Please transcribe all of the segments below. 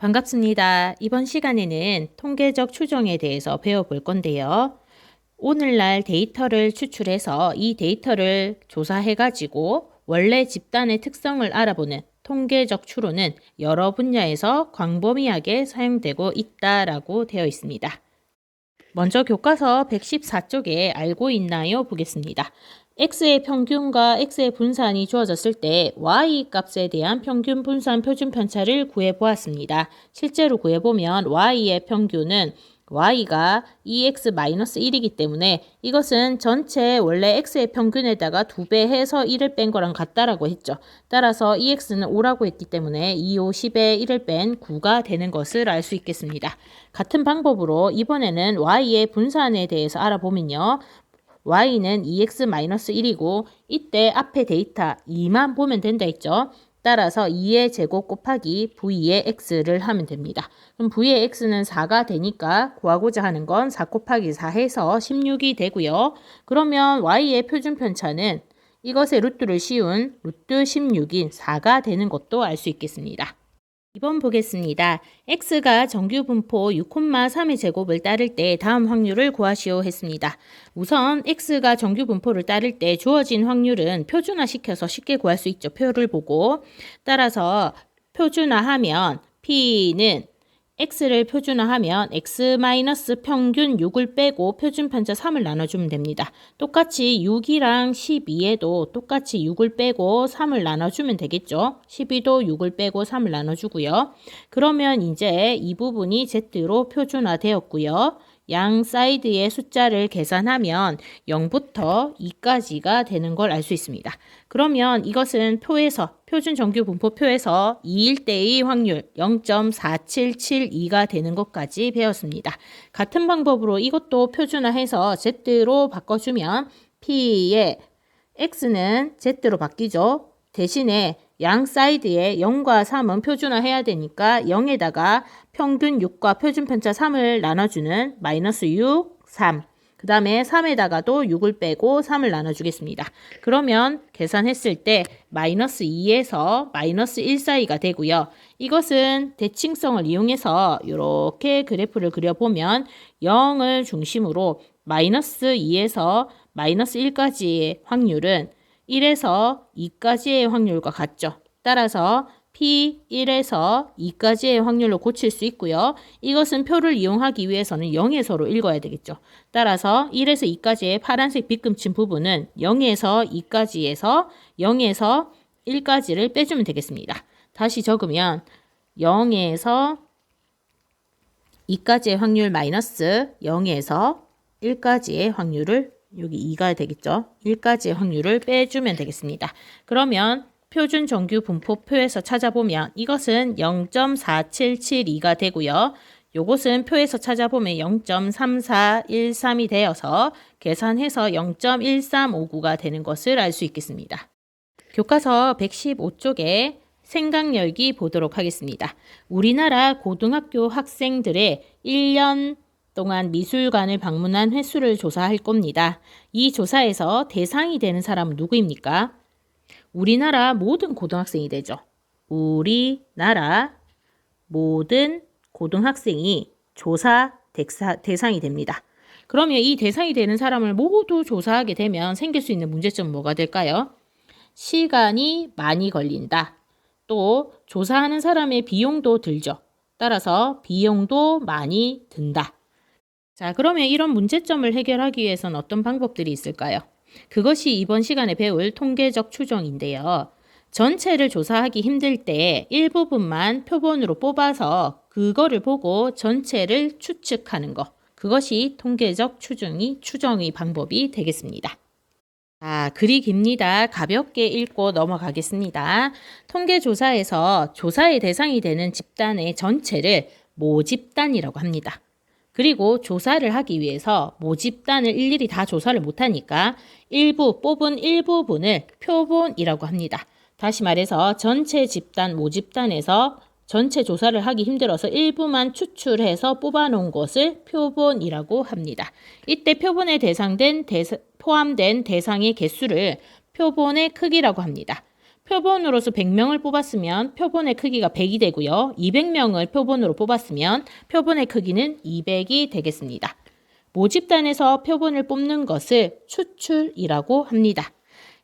반갑습니다. 이번 시간에는 통계적 추정에 대해서 배워볼 건데요. 오늘날 데이터를 추출해서 이 데이터를 조사해가지고 원래 집단의 특성을 알아보는 통계적 추론은 여러 분야에서 광범위하게 사용되고 있다라고 되어 있습니다. 먼저 교과서 114쪽에 알고 있나요? 보겠습니다. x의 평균과 x의 분산이 주어졌을 때 y 값에 대한 평균 분산 표준 편차를 구해보았습니다. 실제로 구해보면 y의 평균은 y가 2x-1이기 때문에 이것은 전체 원래 x의 평균에다가 2배 해서 1을 뺀 거랑 같다라고 했죠. 따라서 2x는 5라고 했기 때문에 2, 5, 10에 1을 뺀 9가 되는 것을 알 수 있겠습니다. 같은 방법으로 이번에는 y의 분산에 대해서 알아보면요. y는 2x-1이고 이때 앞에 데이터 2만 보면 된다 했죠. 따라서 2의 제곱 곱하기 v의 x를 하면 됩니다. 그럼 v의 x는 4가 되니까 구하고자 하는 건 4 곱하기 4 해서 16이 되고요. 그러면 y의 표준 편차는 이것의 루트를 씌운 루트 16인 4가 되는 것도 알 수 있겠습니다. 2번 보겠습니다. x가 정규 분포 6,3의 제곱을 따를 때 다음 확률을 구하시오 했습니다. 우선 x가 정규 분포를 따를 때 주어진 확률은 표준화시켜서 쉽게 구할 수 있죠. 표를 보고. 따라서 표준화하면 p는 x를 표준화하면 x-평균 6을 빼고 표준 편차 3을 나눠주면 됩니다. 똑같이 6이랑 12에도 똑같이 6을 빼고 3을 나눠주면 되겠죠. 12도 6을 빼고 3을 나눠주고요. 그러면 이제 이 부분이 z로 표준화되었고요. 양 사이드의 숫자를 계산하면 0부터 2까지가 되는 걸 알 수 있습니다. 그러면 이것은 표에서 표준 정규 분포표에서 2일 때의 확률 0.4772가 되는 것까지 배웠습니다. 같은 방법으로 이것도 표준화해서 z로 바꿔주면 p의 x는 z로 바뀌죠. 대신에 양 사이드에 0과 3은 표준화해야 되니까 0에다가 평균 6과 표준 편차 3을 나눠주는 마이너스 6, 3. 그 다음에 3에다가도 6을 빼고 3을 나눠주겠습니다. 그러면 계산했을 때 마이너스 2에서 마이너스 1 사이가 되고요. 이것은 대칭성을 이용해서 이렇게 그래프를 그려보면 0을 중심으로 마이너스 2에서 마이너스 1까지의 확률은 1에서 2까지의 확률과 같죠. 따라서 P1에서 2까지의 확률로 고칠 수 있고요. 이것은 표를 이용하기 위해서는 0에서로 읽어야 되겠죠. 따라서 1에서 2까지의 파란색 빗금친 부분은 0에서 2까지에서 0에서 1까지를 빼주면 되겠습니다. 다시 적으면 0에서 2까지의 확률 마이너스 0에서 1까지의 확률을 여기 2가 되겠죠. 1까지의 확률을 빼주면 되겠습니다. 그러면 표준 정규 분포표에서 찾아보면 이것은 0.4772가 되고요. 요것은 표에서 찾아보면 0.3413이 되어서 계산해서 0.1359가 되는 것을 알 수 있겠습니다. 교과서 115쪽에 생각열기 보도록 하겠습니다. 우리나라 고등학교 학생들의 1년 동안 미술관을 방문한 횟수를 조사할 겁니다. 이 조사에서 대상이 되는 사람은 누구입니까? 우리나라 모든 고등학생이 되죠. 우리나라 모든 고등학생이 조사 대상이 됩니다. 그러면 이 대상이 되는 사람을 모두 조사하게 되면 생길 수 있는 문제점은 뭐가 될까요? 시간이 많이 걸린다. 또 조사하는 사람의 비용도 들죠. 따라서 비용도 많이 든다. 자, 그러면 이런 문제점을 해결하기 위해서는 어떤 방법들이 있을까요? 그것이 이번 시간에 배울 통계적 추정인데요. 전체를 조사하기 힘들 때 일부분만 표본으로 뽑아서 그거를 보고 전체를 추측하는 것. 그것이 통계적 추정의 방법이 되겠습니다. 자, 글이 깁니다. 가볍게 읽고 넘어가겠습니다. 통계조사에서 조사의 대상이 되는 집단의 전체를 모집단이라고 합니다. 그리고 조사를 하기 위해서 모집단을 일일이 다 조사를 못하니까 뽑은 일부분을 표본이라고 합니다. 다시 말해서 전체 집단 모집단에서 전체 조사를 하기 힘들어서 일부만 추출해서 뽑아놓은 것을 표본이라고 합니다. 이때 표본에 포함된 대상의 개수를 표본의 크기라고 합니다. 표본으로서 100명을 뽑았으면 표본의 크기가 100이 되고요. 200명을 표본으로 뽑았으면 표본의 크기는 200이 되겠습니다. 모집단에서 표본을 뽑는 것을 추출이라고 합니다.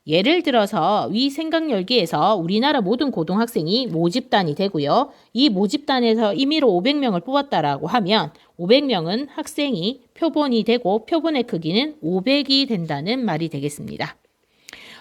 예를 들어서 위 생각열기에서 우리나라 모든 고등학생이 모집단이 되고요. 이 모집단에서 임의로 500명을 뽑았다라고 하면 500명은 학생이 표본이 되고 표본의 크기는 500이 된다는 말이 되겠습니다.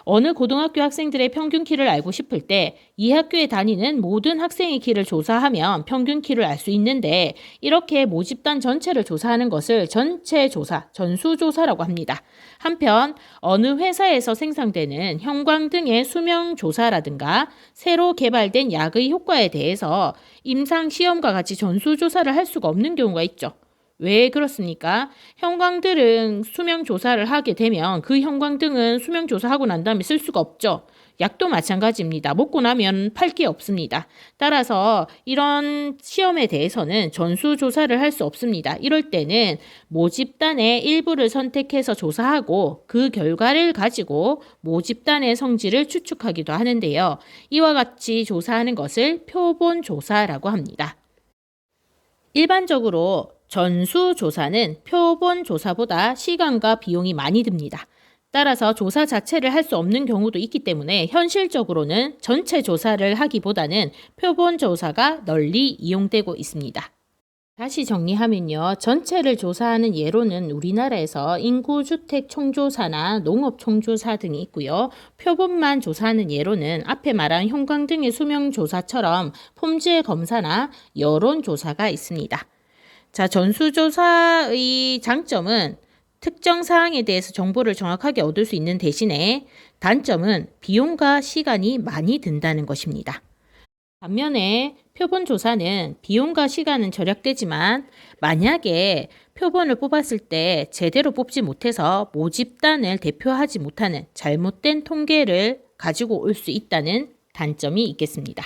어느 고등학교 학생들의 평균 키를 알고 싶을 때 이 학교에 다니는 모든 학생의 키를 조사하면 평균 키를 알 수 있는데 이렇게 모집단 전체를 조사하는 것을 전체 조사, 전수조사라고 합니다. 한편 어느 회사에서 생산되는 형광등의 수명 조사라든가 새로 개발된 약의 효과에 대해서 임상시험과 같이 전수조사를 할 수가 없는 경우가 있죠. 왜 그렇습니까? 형광등은 수명 조사를 하게 되면 그 형광등은 수명 조사하고 난 다음에 쓸 수가 없죠. 약도 마찬가지입니다. 먹고 나면 팔 게 없습니다. 따라서 이런 시험에 대해서는 전수조사를 할 수 없습니다. 이럴 때는 모집단의 일부를 선택해서 조사하고 그 결과를 가지고 모집단의 성질을 추측하기도 하는데요. 이와 같이 조사하는 것을 표본조사라고 합니다. 일반적으로 전수조사는 표본조사보다 시간과 비용이 많이 듭니다. 따라서 조사 자체를 할 수 없는 경우도 있기 때문에 현실적으로는 전체 조사를 하기보다는 표본조사가 널리 이용되고 있습니다. 다시 정리하면요. 전체를 조사하는 예로는 우리나라에서 인구주택 총조사나 농업 총조사 등이 있고요. 표본만 조사하는 예로는 앞에 말한 형광등의 수명 조사처럼 폼지의 검사나 여론조사가 있습니다. 자, 전수조사의 장점은 특정 사항에 대해서 정보를 정확하게 얻을 수 있는 대신에 단점은 비용과 시간이 많이 든다는 것입니다. 반면에 표본조사는 비용과 시간은 절약되지만 만약에 표본을 뽑았을 때 제대로 뽑지 못해서 모집단을 대표하지 못하는 잘못된 통계를 가지고 올 수 있다는 단점이 있겠습니다.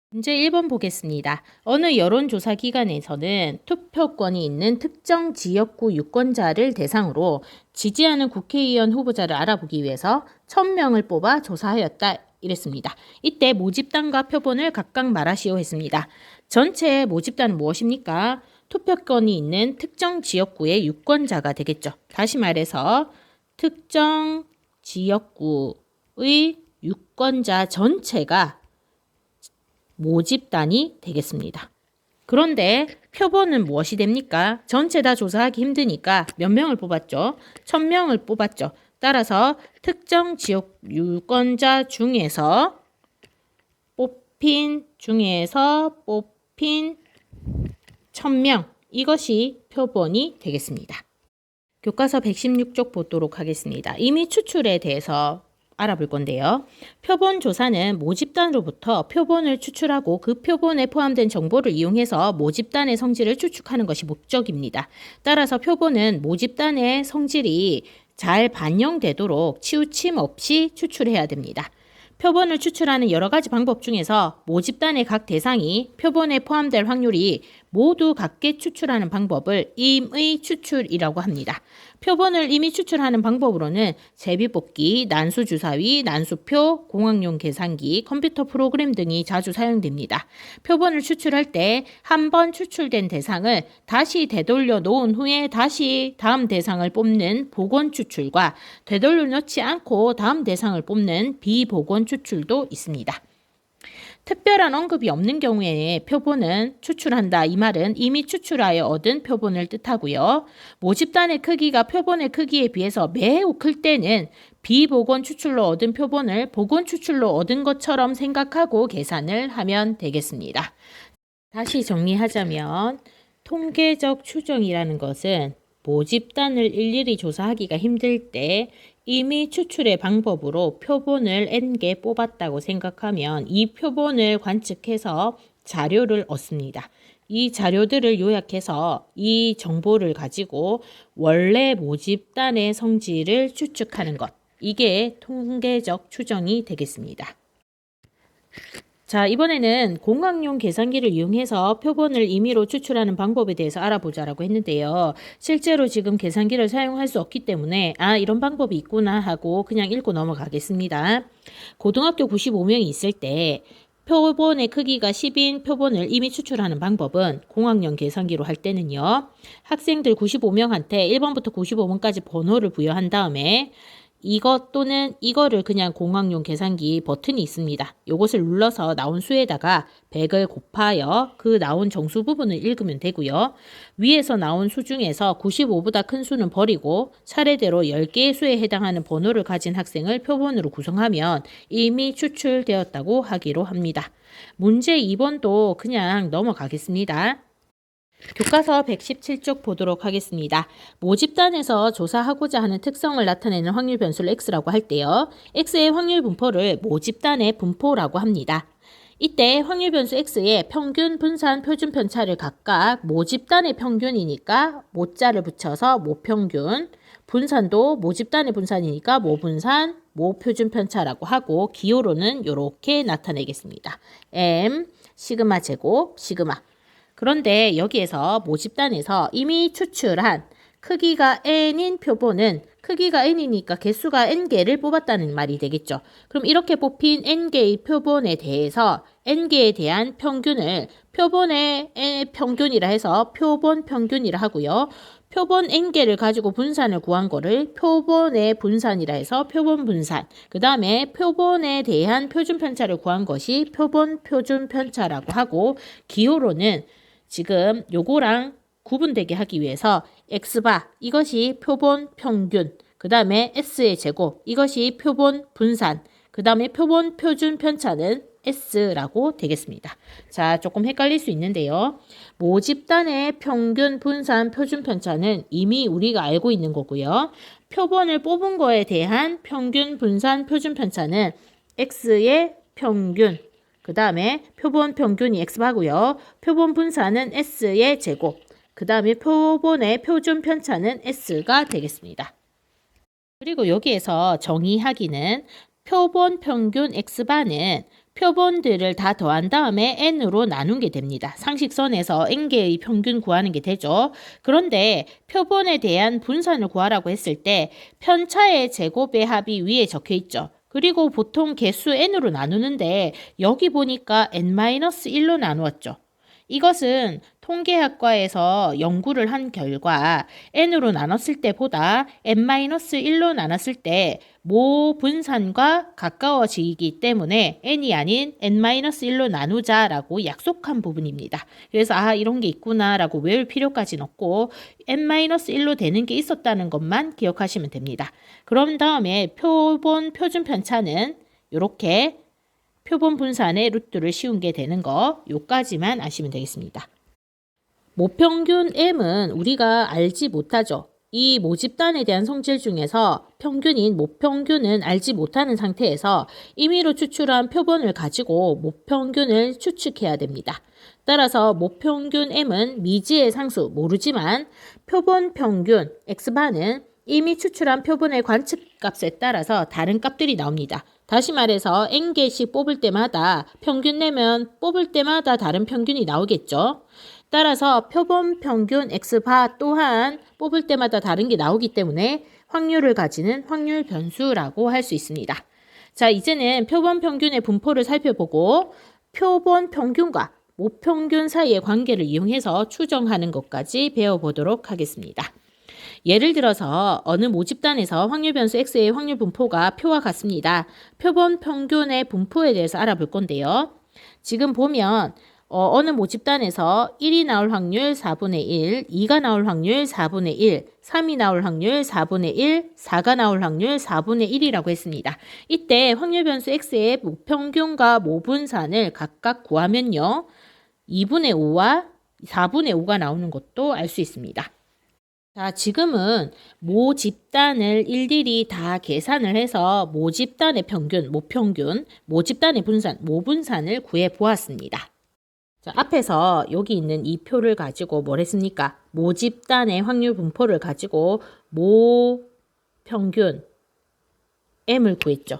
문제 1번 보겠습니다. 어느 여론조사 기관에서는 투표권이 있는 특정 지역구 유권자를 대상으로 지지하는 국회의원 후보자를 알아보기 위해서 1000명을 뽑아 조사하였다. 이랬습니다. 이때 모집단과 표본을 각각 말하시오 했습니다. 전체 모집단은 무엇입니까? 투표권이 있는 특정 지역구의 유권자가 되겠죠. 다시 말해서 특정 지역구의 유권자 전체가 모집단이 되겠습니다. 그런데 표본은 무엇이 됩니까? 전체 다 조사하기 힘드니까 몇 명을 뽑았죠? 1000명을 뽑았죠. 따라서 특정 지역 유권자 중에서 뽑힌 1000명, 이것이 표본이 되겠습니다. 교과서 116쪽 보도록 하겠습니다. 임의 추출에 대해서 알아볼 건데요. 표본 조사는 모집단으로부터 표본을 추출하고 그 표본에 포함된 정보를 이용해서 모집단의 성질을 추측하는 것이 목적입니다. 따라서 표본은 모집단의 성질이 잘 반영되도록 치우침 없이 추출해야 됩니다. 표본을 추출하는 여러 가지 방법 중에서 모집단의 각 대상이 표본에 포함될 확률이 모두 같게 추출하는 방법을 임의 추출이라고 합니다. 표본을 임의 추출하는 방법으로는 제비뽑기, 난수주사위, 난수표, 공학용 계산기, 컴퓨터 프로그램 등이 자주 사용됩니다. 표본을 추출할 때 한 번 추출된 대상을 다시 되돌려 놓은 후에 다시 다음 대상을 뽑는 복원 추출과 되돌려 놓지 않고 다음 대상을 뽑는 비복원 추출도 있습니다. 특별한 언급이 없는 경우에 표본은 추출한다. 이 말은 이미 추출하여 얻은 표본을 뜻하고요. 모집단의 크기가 표본의 크기에 비해서 매우 클 때는 비복원 추출로 얻은 표본을 복원 추출로 얻은 것처럼 생각하고 계산을 하면 되겠습니다. 다시 정리하자면 통계적 추정이라는 것은 모집단을 일일이 조사하기가 힘들 때 임의 추출의 방법으로 표본을 N개 뽑았다고 생각하면 이 표본을 관측해서 자료를 얻습니다. 이 자료들을 요약해서 이 정보를 가지고 원래 모집단의 성질을 추측하는 것. 이게 통계적 추정이 되겠습니다. 자, 이번에는 공학용 계산기를 이용해서 표본을 임의로 추출하는 방법에 대해서 알아보자라고 했는데요. 실제로 지금 계산기를 사용할 수 없기 때문에 이런 방법이 있구나 하고 그냥 읽고 넘어가겠습니다. 고등학교 95명이 있을 때 표본의 크기가 10인 표본을 임의 추출하는 방법은 공학용 계산기로 할 때는요. 학생들 95명한테 1번부터 95번까지 번호를 부여한 다음에 이것 또는 이거를 그냥 공학용 계산기 버튼이 있습니다. 요것을 눌러서 나온 수에다가 100을 곱하여 그 나온 정수 부분을 읽으면 되고요. 위에서 나온 수 중에서 95보다 큰 수는 버리고 차례대로 10개의 수에 해당하는 번호를 가진 학생을 표본으로 구성하면 이미 추출되었다고 하기로 합니다. 문제 2번도 그냥 넘어가겠습니다. 교과서 117쪽 보도록 하겠습니다. 모집단에서 조사하고자 하는 특성을 나타내는 확률 변수를 x라고 할 때요. x의 확률 분포를 모집단의 분포라고 합니다. 이때 확률 변수 x의 평균, 분산, 표준 편차를 각각 모집단의 평균이니까 모자를 붙여서 모평균, 분산도 모집단의 분산이니까 모분산, 모표준 편차라고 하고 기호로는 이렇게 나타내겠습니다. m, 시그마 제곱, 시그마. 그런데 여기에서 모집단에서 이미 추출한 크기가 n인 표본은 크기가 n이니까 개수가 n개를 뽑았다는 말이 되겠죠. 그럼 이렇게 뽑힌 n개의 표본에 대해서 n개에 대한 평균을 표본의 평균이라 해서 표본 평균이라 하고요. 표본 n개를 가지고 분산을 구한 거를 표본의 분산이라 해서 표본 분산. 그 다음에 표본에 대한 표준 편차를 구한 것이 표본 표준 편차라고 하고 기호로는 지금 요거랑 구분되게 하기 위해서 x바 이것이 표본 평균, 그 다음에 s의 제곱 이것이 표본 분산, 그 다음에 표본 표준 편차는 s라고 되겠습니다. 자, 조금 헷갈릴 수 있는데요. 모집단의 평균, 분산, 표준 편차는 이미 우리가 알고 있는 거고요. 표본을 뽑은 거에 대한 평균, 분산, 표준 편차는 x의 평균, 그 다음에 표본 평균이 x바고요. 표본 분산은 s의 제곱. 그 다음에 표본의 표준 편차는 s가 되겠습니다. 그리고 여기에서 정의하기는 표본 평균 x바는 표본들을 다 더한 다음에 n으로 나눈 게 됩니다. 상식선에서 n개의 평균 구하는 게 되죠. 그런데 표본에 대한 분산을 구하라고 했을 때 편차의 제곱의 합이 위에 적혀 있죠. 그리고 보통 개수 n으로 나누는데 여기 보니까 n-1로 나누었죠. 이것은 통계학과에서 연구를 한 결과 n으로 나눴을 때보다 n-1로 나눴을 때 모분산과 가까워지기 때문에 n이 아닌 n-1로 나누자라고 약속한 부분입니다. 그래서 이런 게 있구나라고 외울 필요까지는 없고 n-1로 되는 게 있었다는 것만 기억하시면 됩니다. 그런 다음에 표본 표준 편차는 이렇게 표본 분산의 루트를 씌운 게 되는 거 요까지만 아시면 되겠습니다. 모평균 m은 우리가 알지 못하죠. 이 모집단에 대한 성질 중에서 평균인 모평균은 알지 못하는 상태에서 임의로 추출한 표본을 가지고 모평균을 추측해야 됩니다. 따라서 모평균 m은 미지의 상수 모르지만 표본 평균 x바는 이미 추출한 표본의 관측값에 따라서 다른 값들이 나옵니다. 다시 말해서 n개씩 뽑을 때마다 평균 내면 뽑을 때마다 다른 평균이 나오겠죠. 따라서 표본 평균 x바 또한 뽑을 때마다 다른 게 나오기 때문에 확률을 가지는 확률 변수라고 할 수 있습니다. 자, 이제는 표본 평균의 분포를 살펴보고 표본 평균과 모평균 사이의 관계를 이용해서 추정하는 것까지 배워보도록 하겠습니다. 예를 들어서 어느 모집단에서 확률 변수 x의 확률 분포가 표와 같습니다. 표본 평균의 분포에 대해서 알아볼 건데요. 지금 보면 어느 모집단에서 1이 나올 확률 4분의 1, 2가 나올 확률 4분의 1, 3이 나올 확률 4분의 1, 4가 나올 확률 4분의 1이라고 했습니다. 이때 확률 변수 x의 모평균과 모분산을 각각 구하면요. 2분의 5와 4분의 5가 나오는 것도 알 수 있습니다. 자, 지금은 모집단을 일일이 다 계산을 해서 모집단의 평균, 모평균, 모집단의 분산, 모분산을 구해 보았습니다. 자, 앞에서 여기 있는 이 표를 가지고 뭘 했습니까? 모집단의 확률 분포를 가지고 모평균 m을 구했죠.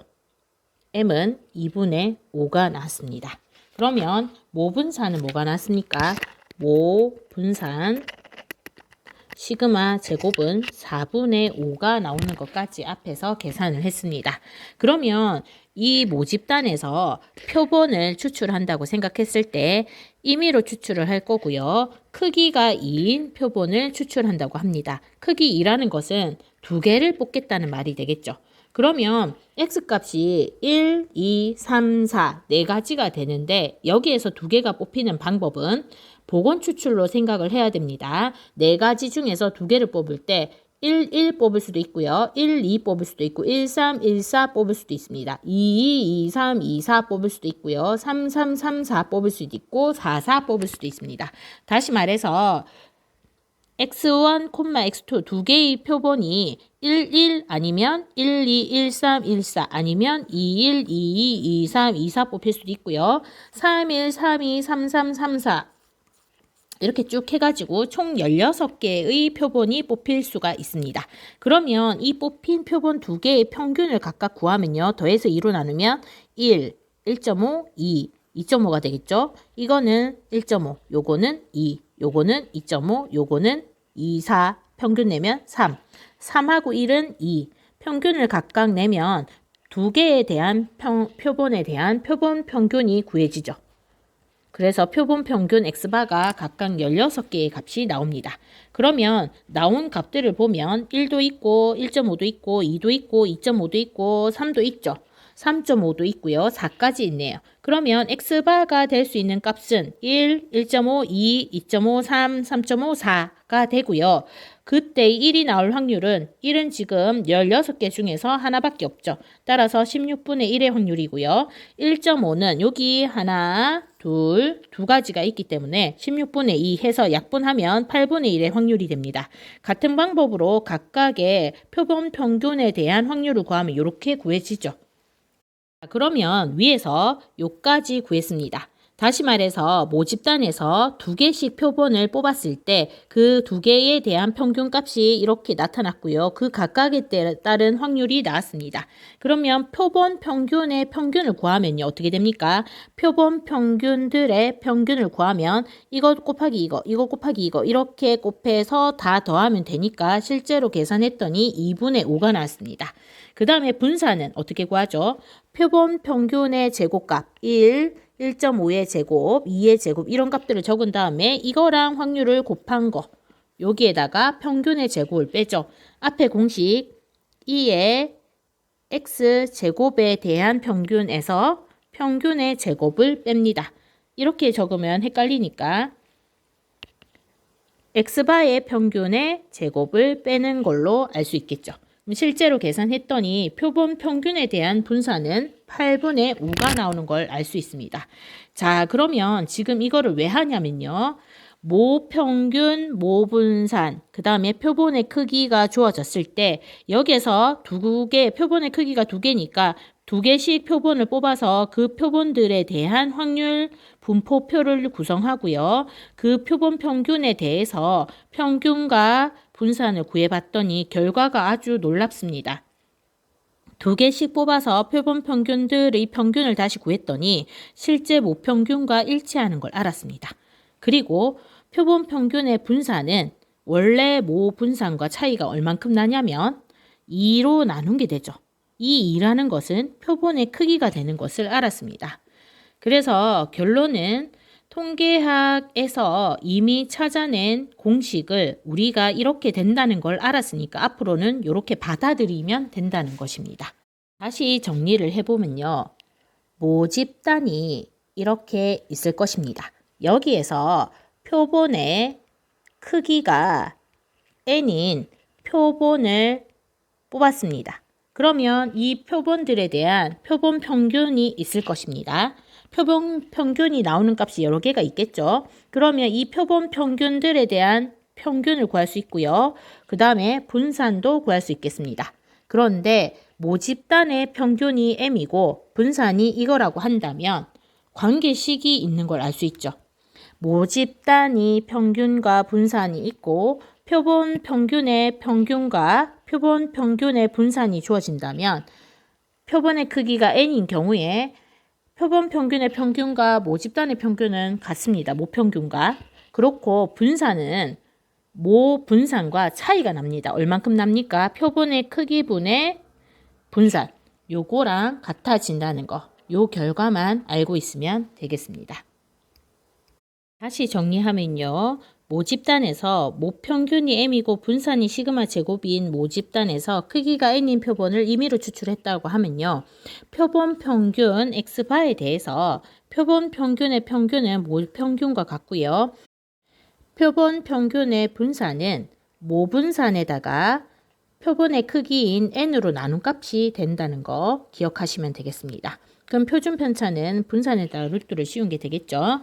m은 2분의 5가 나왔습니다. 그러면 모분산은 뭐가 나왔습니까? 모분산 시그마 제곱은 4분의 5가 나오는 것까지 앞에서 계산을 했습니다. 그러면 이 모집단에서 표본을 추출한다고 생각했을 때 임의로 추출을 할 거고요. 크기가 2인 표본을 추출한다고 합니다. 크기 2라는 것은 두 개를 뽑겠다는 말이 되겠죠. 그러면 x값이 1, 2, 3, 4, 네 가지가 되는데 여기에서 두 개가 뽑히는 방법은 복원 추출로 생각을 해야 됩니다. 네 가지 중에서 두 개를 뽑을 때 1 뽑을 수도 있고요. 1, 2 뽑을 수도 있고 1, 3, 1, 4 뽑을 수도 있습니다. 2, 2, 3, 2, 4 뽑을 수도 있고요. 3, 3, 3, 4 뽑을 수도 있고 4, 4 뽑을 수도 있습니다. 다시 말해서 x1, x2 두 개의 표본이 1, 1 아니면 1, 2, 1, 3, 1, 4 아니면 2, 1, 2, 2, 2, 3, 2, 4 뽑힐 수도 있고요. 3, 1, 3, 2, 3, 3, 3, 4 이렇게 쭉 해가지고 총 16개의 표본이 뽑힐 수가 있습니다. 그러면 이 뽑힌 표본 두 개의 평균을 각각 구하면요. 더해서 2로 나누면 1, 1.5, 2, 2.5가 되겠죠. 이거는 1.5, 요거는 2, 요거는 2.5, 요거는 2, 4, 평균 내면 3. 3하고 1은 2. 평균을 각각 내면 두 개에 대한 표본에 대한 표본 평균이 구해지죠. 그래서 표본 평균 x바가 각각 16개의 값이 나옵니다. 그러면 나온 값들을 보면 1도 있고 1.5도 있고 2도 있고 2.5도 있고 3도 있죠. 3.5도 있고요. 4까지 있네요. 그러면 x바가 될 수 있는 값은 1, 1.5, 2, 2.5, 3, 3.5, 4가 되고요. 그때 1이 나올 확률은 1은 지금 16개 중에서 하나밖에 없죠. 따라서 16분의 1의 확률이고요. 1.5는 여기 하나, 두 가지가 있기 때문에 16분의 2 해서 약분하면 8분의 1의 확률이 됩니다. 같은 방법으로 각각의 표본 평균에 대한 확률을 구하면 이렇게 구해지죠. 그러면 위에서 요까지 구했습니다. 다시 말해서 모집단에서 두 개씩 표본을 뽑았을 때 그 두 개에 대한 평균값이 이렇게 나타났고요. 그 각각에 따른 확률이 나왔습니다. 그러면 표본 평균의 평균을 구하면요. 어떻게 됩니까? 표본 평균들의 평균을 구하면 이거 곱하기 이거 곱하기 이거 이렇게 곱해서 다 더하면 되니까 실제로 계산했더니 2분의 5가 나왔습니다. 그 다음에 분산은 어떻게 구하죠? 표본 평균의 제곱값 1, 1.5의 제곱, 2의 제곱 이런 값들을 적은 다음에 이거랑 확률을 곱한 거 여기에다가 평균의 제곱을 빼죠. 앞에 공식 2의 x제곱에 대한 평균에서 평균의 제곱을 뺍니다. 이렇게 적으면 헷갈리니까 x바의 평균의 제곱을 빼는 걸로 알 수 있겠죠. 실제로 계산했더니 표본 평균에 대한 분산은 8분의 5가 나오는 걸 알 수 있습니다. 자, 그러면 지금 이거를 왜 하냐면요. 모평균, 모분산, 그 다음에 표본의 크기가 주어졌을 때 여기에서 두 개, 표본의 크기가 두 개니까 두 개씩 표본을 뽑아서 그 표본들에 대한 확률 분포표를 구성하고요. 그 표본 평균에 대해서 평균과 분산을 구해봤더니 결과가 아주 놀랍습니다. 두 개씩 뽑아서 표본 평균들의 평균을 다시 구했더니 실제 모평균과 일치하는 걸 알았습니다. 그리고 표본 평균의 분산은 원래 모분산과 차이가 얼만큼 나냐면 2로 나눈 게 되죠. 이 2라는 것은 표본의 크기가 되는 것을 알았습니다. 그래서 결론은 통계학에서 이미 찾아낸 공식을 우리가 이렇게 된다는 걸 알았으니까 앞으로는 이렇게 받아들이면 된다는 것입니다. 다시 정리를 해보면요. 모집단이 이렇게 있을 것입니다. 여기에서 표본의 크기가 n인 표본을 뽑았습니다. 그러면 이 표본들에 대한 표본 평균이 있을 것입니다. 표본 평균이 나오는 값이 여러 개가 있겠죠. 그러면 이 표본 평균들에 대한 평균을 구할 수 있고요. 그 다음에 분산도 구할 수 있겠습니다. 그런데 모집단의 평균이 m이고 분산이 이거라고 한다면 관계식이 있는 걸 알 수 있죠. 모집단이 평균과 분산이 있고 표본 평균의 평균과 표본 평균의 분산이 주어진다면 표본의 크기가 n인 경우에 표본 평균의 평균과 모집단의 평균은 같습니다. 모평균과. 그렇고 분산은 모분산과 차이가 납니다. 얼만큼 납니까? 표본의 크기분의 분산. 요거랑 같아진다는 거. 요 결과만 알고 있으면 되겠습니다. 다시 정리하면요. 모집단에서 모평균이 m이고 분산이 시그마 제곱인 모집단에서 크기가 n인 표본을 임의로 추출했다고 하면요. 표본 평균 x바에 대해서 표본 평균의 평균은 모평균과 같고요. 표본 평균의 분산은 모분산에다가 표본의 크기인 n으로 나눈 값이 된다는 거 기억하시면 되겠습니다. 그럼 표준 편차는 분산에다가 루트를 씌운 게 되겠죠.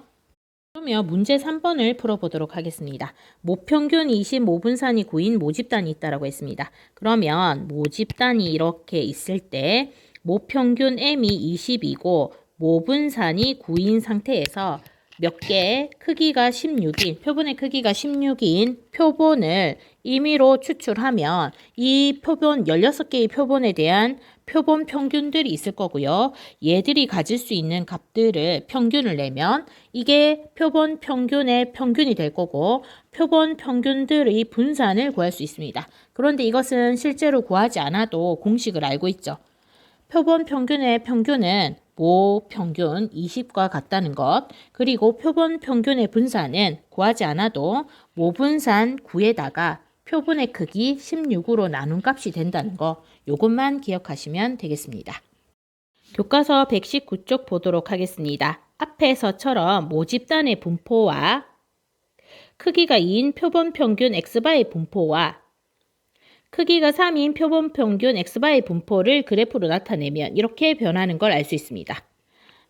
그러면 문제 3번을 풀어보도록 하겠습니다. 모평균 25분산이 9인 모집단이 있다고 했습니다. 그러면 모집단이 이렇게 있을 때 모평균 m이 20이고 모분산이 9인 상태에서 몇 개, 크기가 16인, 표본의 크기가 16인 표본을 임의로 추출하면 이 표본 16개의 표본에 대한 표본 평균들이 있을 거고요. 얘들이 가질 수 있는 값들을 평균을 내면 이게 표본 평균의 평균이 될 거고 표본 평균들의 분산을 구할 수 있습니다. 그런데 이것은 실제로 구하지 않아도 공식을 알고 있죠. 표본 평균의 평균은 모평균 20과 같다는 것, 그리고 표본 평균의 분산은 구하지 않아도 모분산 9에다가 표본의 크기 16으로 나눈 값이 된다는 거, 요것만 기억하시면 되겠습니다. 교과서 119쪽 보도록 하겠습니다. 앞에서처럼 모집단의 분포와 크기가 2인 표본 평균 x바의 분포와 크기가 3인 표본 평균 x바의 분포를 그래프로 나타내면 이렇게 변하는 걸 알 수 있습니다.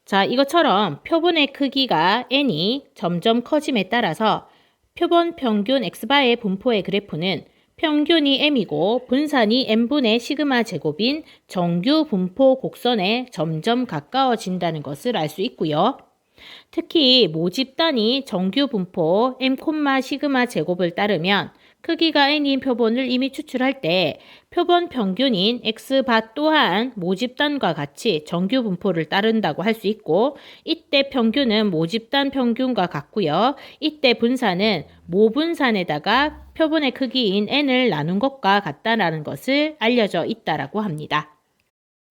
자, 이것처럼 표본의 크기가 n이 점점 커짐에 따라서 표본 평균 x바의 분포의 그래프는 평균이 m이고 분산이 n분의 시그마 제곱인 정규 분포 곡선에 점점 가까워진다는 것을 알 수 있고요. 특히 모집단이 정규 분포 m, 시그마 제곱을 따르면 크기가 n인 표본을 이미 추출할 때 표본 평균인 x바 또한 모집단과 같이 정규 분포를 따른다고 할 수 있고 이때 평균은 모집단 평균과 같고요. 이때 분산은 모분산에다가 표본의 크기인 n을 나눈 것과 같다라는 것을 알려져 있다라고 합니다.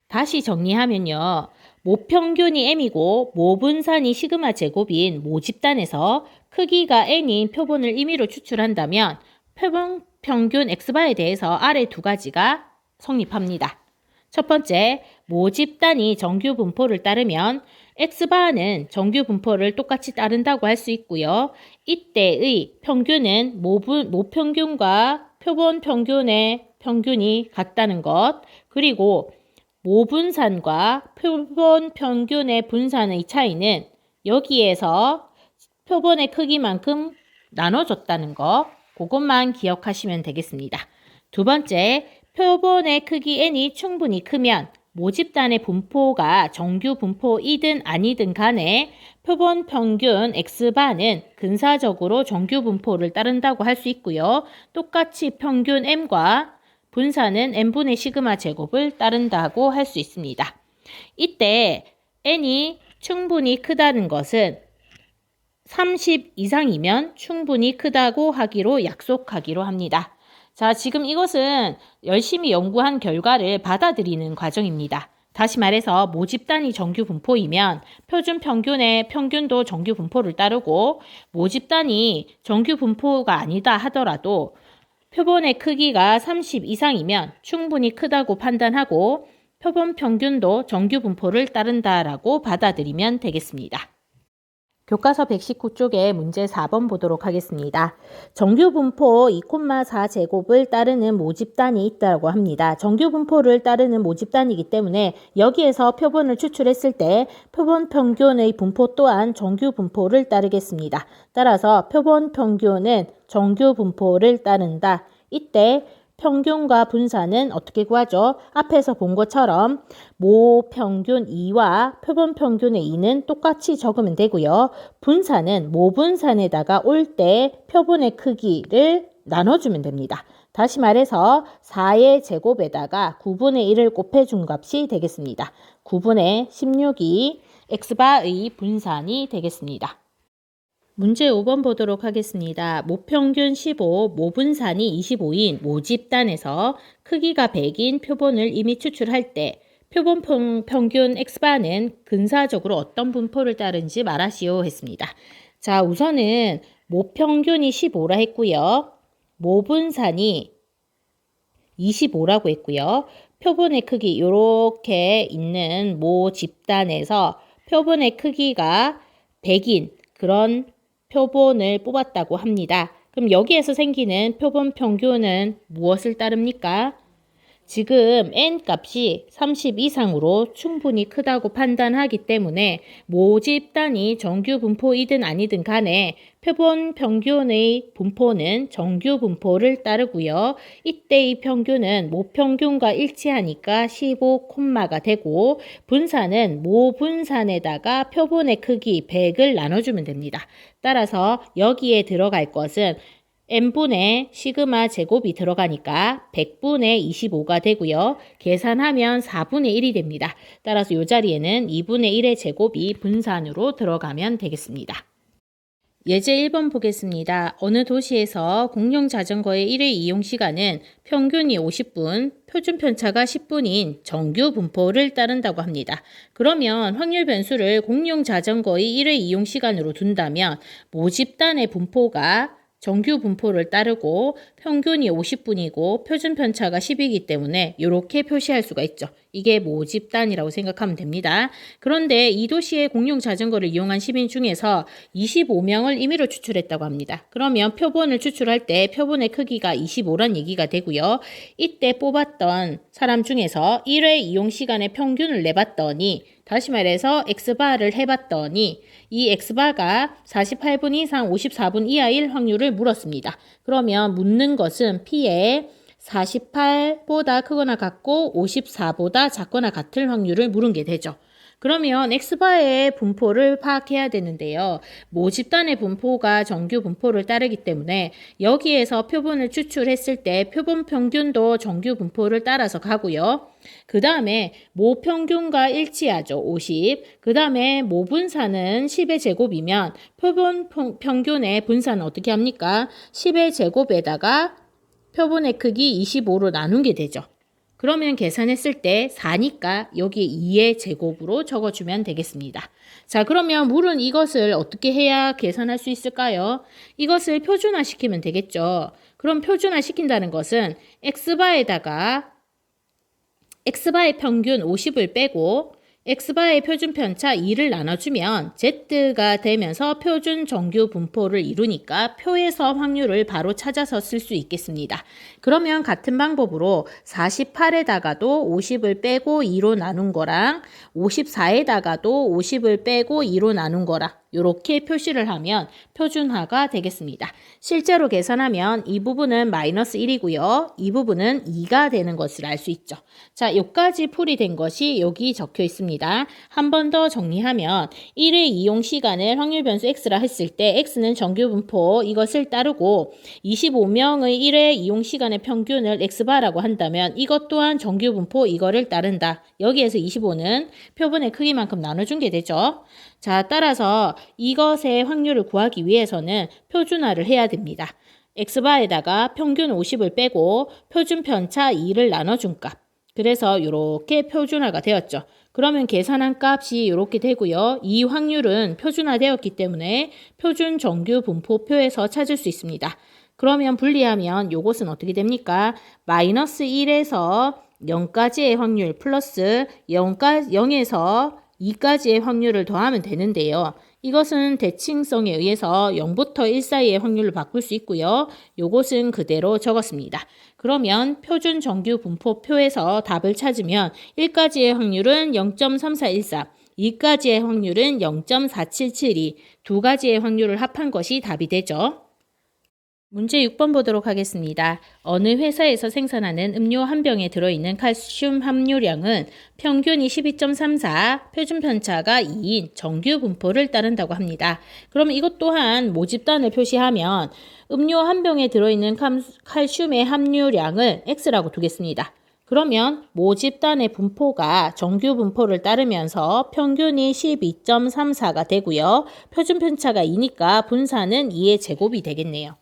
다시 정리하면요. 모평균이 m이고 모분산이 시그마 제곱인 모집단에서 크기가 n인 표본을 임의로 추출한다면 표본 평균 x바에 대해서 아래 두 가지가 성립합니다. 첫 번째, 모집단이 정규 분포를 따르면 x바는 정규 분포를 똑같이 따른다고 할 수 있고요. 이때의 평균은 모평균과 표본 평균의 평균이 같다는 것, 그리고 모분산과 표본 평균의 분산의 차이는 여기에서 표본의 크기만큼 나눠줬다는 것, 그것만 기억하시면 되겠습니다. 두 번째, 표본의 크기 n이 충분히 크면 모집단의 분포가 정규 분포이든 아니든 간에 표본 평균 x바는 근사적으로 정규 분포를 따른다고 할 수 있고요. 똑같이 평균 m과 분산은 n분의 시그마 제곱을 따른다고 할 수 있습니다. 이때 n이 충분히 크다는 것은 30 이상이면 충분히 크다고 하기로 약속하기로 합니다. 자, 지금 이것은 열심히 연구한 결과를 받아들이는 과정입니다. 다시 말해서 모집단이 정규 분포이면 표준 평균의 평균도 정규 분포를 따르고 모집단이 정규 분포가 아니다 하더라도 표본의 크기가 30 이상이면 충분히 크다고 판단하고 표본 평균도 정규 분포를 따른다라고 받아들이면 되겠습니다. 교과서 119쪽에 문제 4번 보도록 하겠습니다. 정규 분포 2,4 제곱을 따르는 모집단이 있다고 합니다. 정규 분포를 따르는 모집단이기 때문에 여기에서 표본을 추출했을 때 표본 평균의 분포 또한 정규 분포를 따르겠습니다. 따라서 표본 평균은 정규 분포를 따른다. 이때 평균과 분산은 어떻게 구하죠? 앞에서 본 것처럼 모평균 2와 표본 평균의 2는 똑같이 적으면 되고요. 분산은 모분산에다가 올 때 표본의 크기를 나눠주면 됩니다. 다시 말해서 4의 제곱에다가 9분의 1을 곱해준 값이 되겠습니다. 9분의 16이 x바의 분산이 되겠습니다. 문제 5번 보도록 하겠습니다. 모평균 15, 모분산이 25인 모집단에서 크기가 100인 표본을 이미 추출할 때 표본 평균 x바는 근사적으로 어떤 분포를 따른지 말하시오 했습니다. 자, 우선은 모평균이 15라 했고요. 모분산이 25라고 했고요. 표본의 크기 이렇게 있는 모 집단에서 표본의 크기가 100인 그런 표본을 뽑았다고 합니다. 그럼 여기에서 생기는 표본 평균은 무엇을 따릅니까? 지금 n 값이 30 이상으로 충분히 크다고 판단하기 때문에 모집단이 정규 분포이든 아니든 간에 표본 평균의 분포는 정규 분포를 따르고요. 이때의 평균은 모평균과 일치하니까 15, 콤마가 되고 분산은 모분산에다가 표본의 크기 100을 나눠주면 됩니다. 따라서 여기에 들어갈 것은 n분의 시그마 제곱이 들어가니까 100분의 25가 되고요. 계산하면 4분의 1이 됩니다. 따라서 이 자리에는 2분의 1의 제곱이 분산으로 들어가면 되겠습니다. 예제 1번 보겠습니다. 어느 도시에서 공용 자전거의 1회 이용 시간은 평균이 50분, 표준 편차가 10분인 정규 분포를 따른다고 합니다. 그러면 확률 변수를 공용 자전거의 1회 이용 시간으로 둔다면 모집단의 분포가 정규 분포를 따르고 평균이 50분이고 표준 편차가 10이기 때문에 이렇게 표시할 수가 있죠. 이게 모집단이라고 생각하면 됩니다. 그런데 이 도시의 공용 자전거를 이용한 시민 중에서 25명을 임의로 추출했다고 합니다. 그러면 표본을 추출할 때 표본의 크기가 25란 얘기가 되고요. 이때 뽑았던 사람 중에서 1회 이용 시간의 평균을 내봤더니 다시 말해서 x바를 해봤더니 이 x바가 48분 이상 54분 이하일 확률을 물었습니다. 그러면 묻는 것은 p에 48보다 크거나 같고 54보다 작거나 같을 확률을 물은 게 되죠. 그러면 x바의 분포를 파악해야 되는데요. 모집단의 분포가 정규 분포를 따르기 때문에 여기에서 표본을 추출했을 때 표본 평균도 정규 분포를 따라서 가고요. 그 다음에 모평균과 일치하죠. 50. 그 다음에 모분산은 10의 제곱이면 표본 평균의 분산은 어떻게 합니까? 10의 제곱에다가 표본의 크기 25로 나눈 게 되죠. 그러면 계산했을 때 4니까 여기 2의 제곱으로 적어주면 되겠습니다. 자, 그러면 물은 이것을 어떻게 해야 계산할 수 있을까요? 이것을 표준화시키면 되겠죠. 그럼 표준화시킨다는 것은 x바에다가 x바의 평균 50을 빼고 x바의 표준 편차 2를 나눠주면 z가 되면서 표준 정규 분포를 이루니까 표에서 확률을 바로 찾아서 쓸 수 있겠습니다. 그러면 같은 방법으로 48에다가도 50을 빼고 2로 나눈 거랑 54에다가도 50을 빼고 2로 나눈 거랑 이렇게 표시를 하면 표준화가 되겠습니다. 실제로 계산하면 이 부분은 마이너스 1이고요. 이 부분은 2가 되는 것을 알 수 있죠. 자, 여기까지 풀이된 것이 여기 적혀 있습니다. 한 번 더 정리하면 1회 이용 시간을 확률 변수 x라 했을 때 x는 정규 분포 이것을 따르고 25명의 1회 이용 시간의 평균을 x바라고 한다면 이것 또한 정규 분포 이거를 따른다. 여기에서 25는 표본의 크기만큼 나눠준 게 되죠. 자, 따라서 이것의 확률을 구하기 위해서는 표준화를 해야 됩니다. x바에다가 평균 50을 빼고 표준 편차 2를 나눠준 값. 그래서 이렇게 표준화가 되었죠. 그러면 계산한 값이 이렇게 되고요. 이 확률은 표준화되었기 때문에 표준 정규 분포표에서 찾을 수 있습니다. 그러면 분리하면 이것은 어떻게 됩니까? 마이너스 1에서 0까지의 확률 플러스 0에서 2까지의 확률을 더하면 되는데요. 이것은 대칭성에 의해서 0부터 1 사이의 확률을 바꿀 수 있고요. 요것은 그대로 적었습니다. 그러면 표준 정규 분포표에서 답을 찾으면 1까지의 확률은 0.3414, 2까지의 확률은 0.4772, 두 가지의 확률을 합한 것이 답이 되죠. 문제 6번 보도록 하겠습니다. 어느 회사에서 생산하는 음료 한 병에 들어있는 칼슘 함유량은 평균이 12.34, 표준 편차가 2인 정규 분포를 따른다고 합니다. 그럼 이것 또한 모집단을 표시하면 음료 한 병에 들어있는 칼슘의 함유량을 X라고 두겠습니다. 그러면 모집단의 분포가 정규 분포를 따르면서 평균이 12.34가 되고요. 표준 편차가 2니까 분산은 2의 제곱이 되겠네요.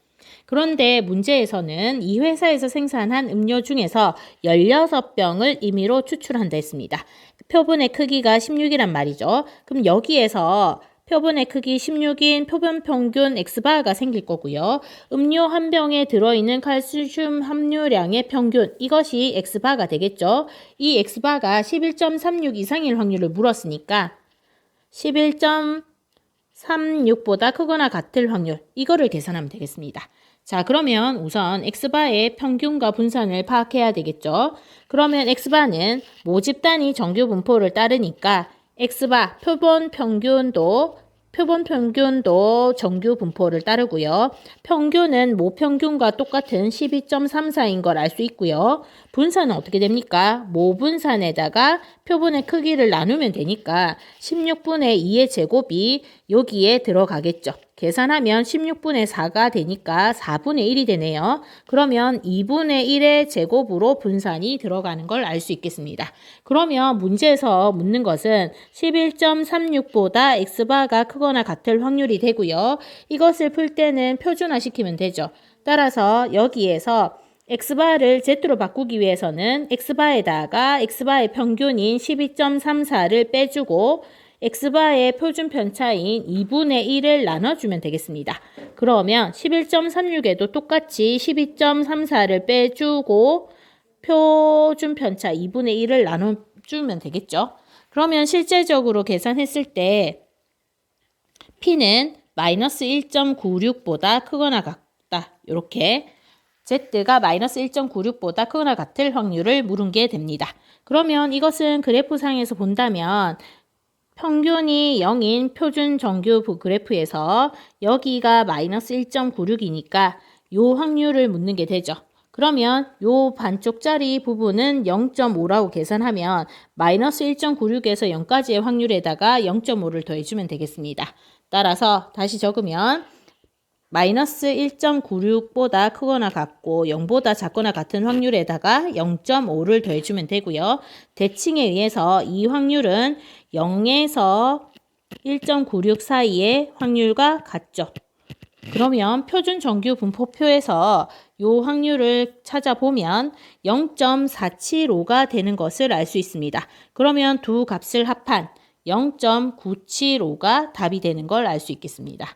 그런데 문제에서는 이 회사에서 생산한 음료 중에서 16병을 임의로 추출한다 했습니다. 표본의 크기가 16이란 말이죠. 그럼 여기에서 표본의 크기 16인 표본 평균 X바가 생길 거고요. 음료 한 병에 들어있는 칼슘 함유량의 평균, 이것이 X바가 되겠죠. 이 X바가 11.36 이상일 확률을 물었으니까 11.36보다 크거나 같을 확률, 이거를 계산하면 되겠습니다. 자, 그러면 우선 X바의 평균과 분산을 파악해야 되겠죠. 그러면 X바는 모집단이 정규 분포를 따르니까 X바 표본 평균도 정규 분포를 따르고요. 평균은 모평균과 똑같은 12.34인 걸 알 수 있고요. 분산은 어떻게 됩니까? 모분산에다가 표본의 크기를 나누면 되니까 16분의 2의 제곱이 여기에 들어가겠죠. 계산하면 16분의 4가 되니까 4분의 1이 되네요. 그러면 2분의 1의 제곱으로 분산이 들어가는 걸 알 수 있겠습니다. 그러면 문제에서 묻는 것은 11.36보다 X바가 크거나 같을 확률이 되고요. 이것을 풀 때는 표준화시키면 되죠. 따라서 여기에서 X바를 Z로 바꾸기 위해서는 X바에다가 X바의 평균인 12.34를 빼주고 X바의 표준 편차인 2분의 1을 나눠주면 되겠습니다. 그러면 11.36에도 똑같이 12.34를 빼주고 표준 편차 2분의 1을 나눠주면 되겠죠. 그러면 실제적으로 계산했을 때 P는 마이너스 1.96보다 크거나 같다. 이렇게 Z가 마이너스 1.96보다 크거나 같을 확률을 물은 게 됩니다. 그러면 이것은 그래프상에서 본다면 평균이 0인 표준 정규 그래프에서 여기가 마이너스 1.96이니까 이 확률을 묻는 게 되죠. 그러면 이 반쪽짜리 부분은 0.5라고 계산하면 마이너스 1.96에서 0까지의 확률에다가 0.5를 더해주면 되겠습니다. 따라서 다시 적으면 마이너스 1.96보다 크거나 같고 0보다 작거나 같은 확률에다가 0.5를 더해주면 되고요. 대칭에 의해서 이 확률은 0에서 1.96 사이의 확률과 같죠. 그러면 표준 정규 분포표에서 이 확률을 찾아보면 0.475가 되는 것을 알 수 있습니다. 그러면 두 값을 합한 0.975가 답이 되는 걸 알 수 있겠습니다.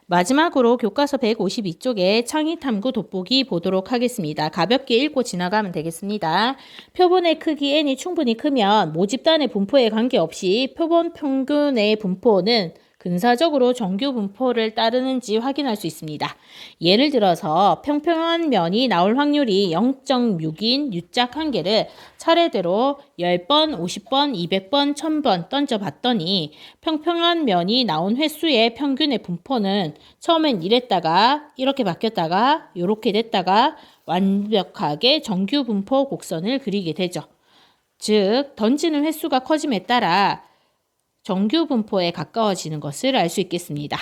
마지막으로 교과서 152쪽에 창의탐구 돋보기 보도록 하겠습니다. 가볍게 읽고 지나가면 되겠습니다. 표본의 크기 n이 충분히 크면 모집단의 분포에 관계없이 표본 평균의 분포는 근사적으로 정규 분포를 따르는지 확인할 수 있습니다. 예를 들어서 평평한 면이 나올 확률이 0.6인 유짝 한 개를 차례대로 10번, 50번, 200번, 1000번 던져봤더니 평평한 면이 나온 횟수의 평균의 분포는 처음엔 이랬다가 이렇게 바뀌었다가 이렇게 됐다가 완벽하게 정규 분포 곡선을 그리게 되죠. 즉 던지는 횟수가 커짐에 따라 정규 분포에 가까워지는 것을 알 수 있겠습니다.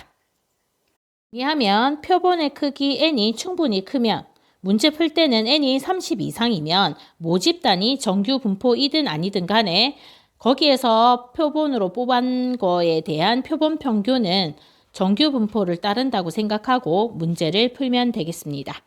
이하면 표본의 크기 n이 충분히 크면 문제 풀 때는 n이 30 이상이면 모집단이 정규 분포이든 아니든 간에 거기에서 표본으로 뽑은 거에 대한 표본 평균은 정규 분포를 따른다고 생각하고 문제를 풀면 되겠습니다.